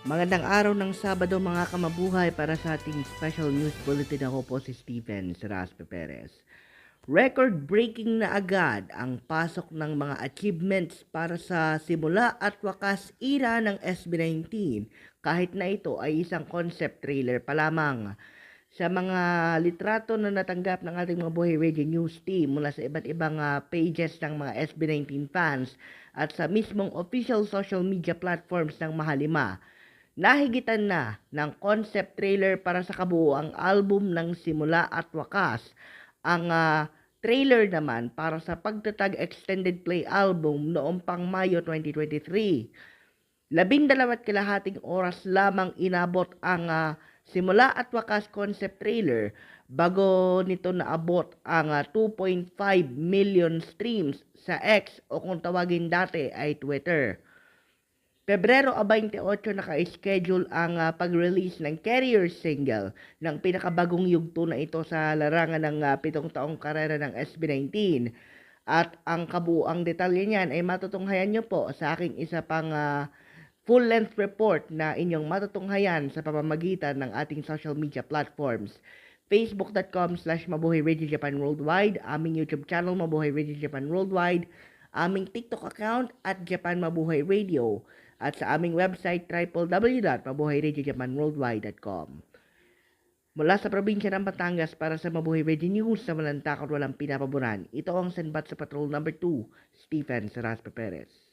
Magandang araw ng Sabado mga kamabuhay para sa ating special news bulletin. Ako po si Steven Raspe Perez. Record-breaking na agad ang pasok ng mga achievements para sa simula at wakas era ng SB19 kahit na ito ay isang concept trailer pa lamang. Sa mga litrato na natanggap ng ating mga Buhay Radio News team mula sa iba't ibang pages ng mga SB19 fans at sa mismong official social media platforms ng Mahalima, nahigitan na ng concept trailer para sa kabuuang album ng Simula at Wakas. Ang trailer naman para sa pagtatag extended play album noong pang Mayo 2023. 12.5 oras lamang inabot ang Simula at Wakas concept trailer bago nito naabot ang 2.5 million streams sa X o kung tawagin dati ay Twitter. Pebrero 28 naka-schedule ang pag-release ng Carrier single ng pinakabagong yugto na ito sa larangan ng 7 taong karera ng SB19. At ang kabuuang detalye niyan ay matutunghayan nyo po sa aking isa pang full-length report na inyong matutunghayan sa pamamagitan ng ating social media platforms. Facebook.com/Mabuhay Radio Japan Worldwide, aming YouTube channel Mabuhay Radio Japan Worldwide, aming TikTok account at Japan Mabuhay Radio, at sa aming website www.mabuhayradiojapanworldwide.com. Mula sa probinsya ng Batangas para sa Mabuhay Radio News na walang takot walang pinapaboran, ito ang Senbat sa Patrol number 2, Stephen Raspe Perez.